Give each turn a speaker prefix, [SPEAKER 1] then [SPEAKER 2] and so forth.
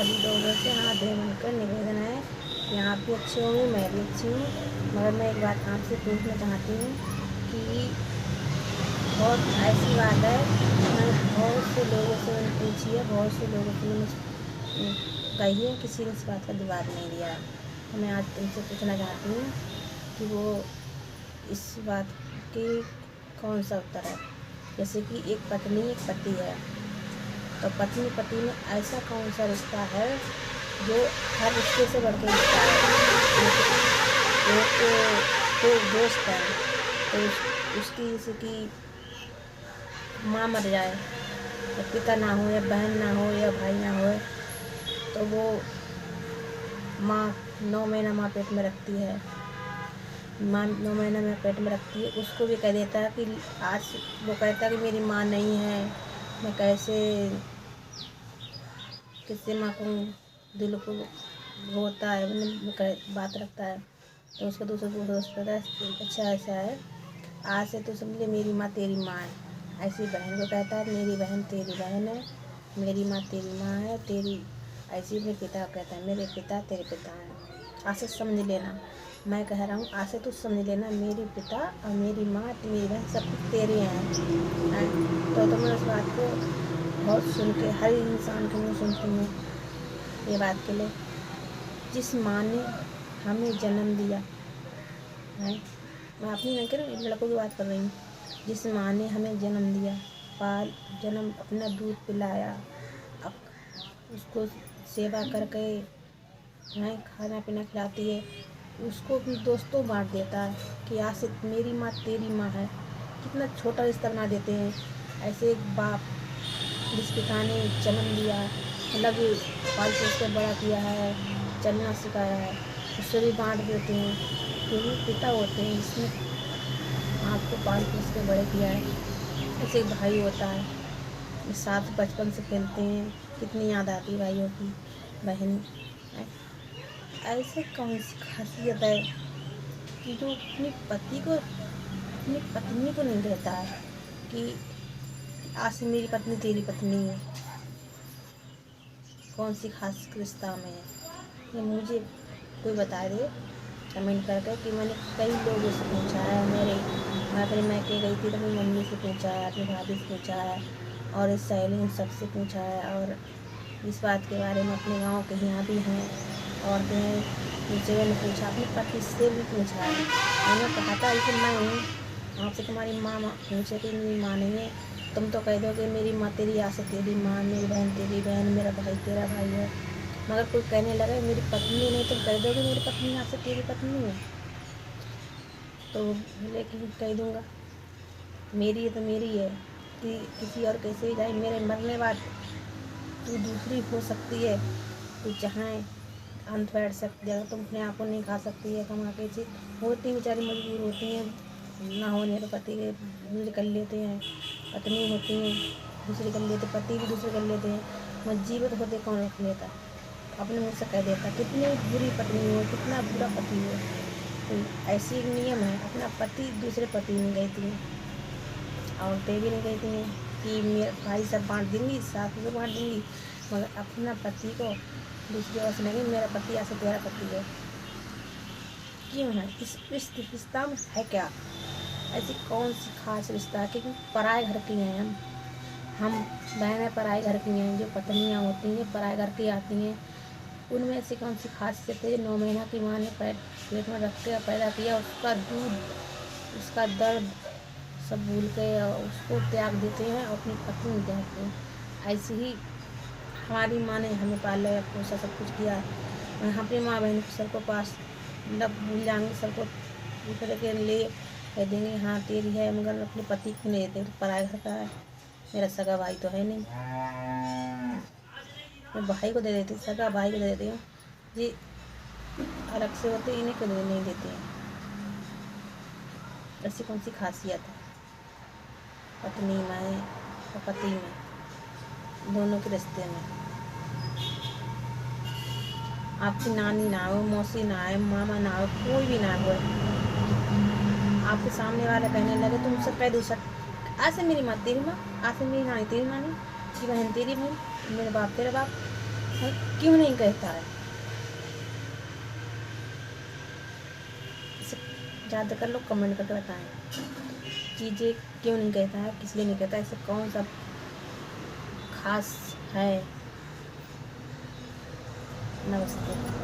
[SPEAKER 1] सभी लोगों से हाथ धोए बनकर निवेदन है कि आप भी अच्छे होंगे, मैं भी अच्छी हूँ। मगर मैं एक बात आपसे पूछना चाहती हूँ कि बहुत ऐसी बात है, मैंने बहुत से लोगों से मैंने पूछी है, बहुत से लोगों से मैंने कही है, किसी ने इस बात का जवाब नहीं दिया है। तो मैं आज तुमसे पूछना चाहती हूँ कि वो इस बात की कौन सा उत्तर है। जैसे कि एक पत्नी एक पति है, तो पत्नी पति में ऐसा कौन सा रिश्ता है जो हर रिश्ते से बढ़ के रिश्ता है। एक दोस्त है, तो उसकी जैसे कि माँ मर जाए, या पिता ना हो, या बहन ना हो, या भाई ना हो, तो वो माँ 9 महीना माँ पेट में रखती है। माँ 9 महीना में पेट में रखती है, उसको भी कह देता है कि आज वो कहता है कि मेरी माँ नहीं है, मैं कैसे किससे माँ को, दिल को होता है, बात रखता है। तो उसका दूसरा दोस्त कहता है अच्छा ऐसा है, आज से तो समझ ले मेरी माँ तेरी माँ है। ऐसी बहन को कहता है मेरी बहन तेरी बहन है, मेरी माँ तेरी माँ है, तेरी ऐसी मेरे पिता को कहता है मेरे पिता तेरे पिता हैं। आज से समझ लेना, मैं कह रहा हूँ आज से तू समझ लेना, मेरी पिता और मेरी माँ मेरी बहन सब कुछ तेरे हैं। तो मैं उस बात को बहुत सुन के हर इंसान के मुँह सुनती हूँ ये बात के लिए। जिस माँ ने हमें जन्म दिया है, मैं अपनी नहीं कर रही, लड़कों की बात कर रही हूँ। जिस माँ ने हमें जन्म दिया, जन्म अपना दूध पिलाया, उसको सेवा करके हैं खाना पीना खिलाती है, उसको भी दोस्तों बांट देता है कि आज से मेरी माँ तेरी माँ है। कितना छोटा रिश्ता बना देते हैं। ऐसे एक बाप जिस पिता ने जन्म दिया, मतलब पाल पोस कर बड़ा किया है, चलना सिखाया है, उससे भी बांट देते हैं। क्योंकि पिता होते हैं जिसने आपको पाल पोस के बड़े किया है। ऐसे एक भाई होता है, साथ बचपन से खेलते हैं, कितनी याद आती है भाइयों की, बहन। ऐसे कौन सी खासियत है कि जो अपने पति को अपनी पत्नी को नहीं देता है कि आज से मेरी पत्नी तेरी पत्नी है। कौन सी खास रिश्ता में है ये मुझे कोई बता दे कमेंट करके। कि मैंने कई लोगों से पूछा है, मैं अपने मैके गई थी तो अपनी मम्मी से पूछा है, अपनी भाभी से पूछा है, और इस सहेली सबसे पूछा है, और इस बात के बारे में अपने गांव के यहाँ भी हैं और उनसे मैंने पूछा, अपने पति से भी पूछा है। मैंने कहा था कि मैं हूँ आपसे, तुम्हारी माँ पूछे कि मेरी माँ नहीं है, तुम तो कह दोगे मेरी माँ तेरी, आज से तेरी माँ, मेरी बहन तेरी बहन, मेरा भाई तेरा भाई है। मगर कोई कहने लगा मेरी पत्नी नहीं, तुम कह दोगे मेरी पत्नी आज से तेरी पत्नी है। तो लेकिन कह दूँगा मेरी है तो मेरी है, कि किसी और कैसे ही जाए, मेरे मरने बाद तू दूसरी हो सकती है, तू जहाँ अंत बैठ सकती है, तुम अपने आप को नहीं खा सकती है कमा के चीज होती बेचारी मजबूर होती हैं, ना होने तो पति के दूसरे कर लेते हैं, पत्नी होती हैं दूसरे कर लेते, पति भी दूसरे कर लेते हैं, मगर जीवित होते कौन रख लेता, अपने मुँह से कह देता कितनी बुरी पत्नी हो, कितना बुरा पति हो। तो ऐसी एक नियम है, अपना पति दूसरे पति में गई थी, औरतें भी नहीं कहती हैं कि मेरे भाई सब बांट देंगी, साथ में बांट देंगी, मगर अपना पति को दूसरी ओर से नहीं, मेरा पति ऐसा तेरा पति है। क्यों है इस रिश्ता में है क्या, ऐसी कौन सी खास रिश्ता है? क्योंकि पराए घर की हैं हम बहनें पराए घर की हैं, जो पत्नियाँ होती हैं पराए घर की आती हैं, उनमें ऐसी कौन सी खासियत है? 9 महीना की माँ ने पेट में रख के पैदा किया, उसका दूध उसका दर्द सब भूल के उसको त्याग देते हैं और अपनी पत्नी त्यागते हैं। ऐसे ही हमारी माँ ने हमें पाला पोसा सब कुछ किया, हम अपनी माँ बहन सबको पास मतलब भूल जाएंगे, सबको दूसरे के लिए कह देंगे हाँ तेरी है, मगर अपने पति को नहीं देते, तो पराए घर का है, मेरा सगा भाई तो है नहीं, मैं भाई को दे देती, सगा भाई को दे देती हूँ, ये अलग से होते इन्हें को नहीं देते हैं। ऐसी कौन सी खासियत है पत्नी में और पति में, दोनों के रिश्ते में? आपकी नानी ना हो, मौसी ना हो, मामा ना हो, कोई भी ना हो, आपके सामने वाला कहने लगे तुम सब कह दो सब, आज से मेरी माँ तेरी माँ, आज से मेरी नानी तेरी नानी, की बहन तेरी बहन, मेरे बाप तेरा बाप और क्यों नहीं कहता है? इसे ज़्यादातर लोग कमेंट करके बताएं चीज़ें क्यों नहीं कहता है, किस लिए नहीं कहता है, ऐसे कौन सा खास है। नमस्ते।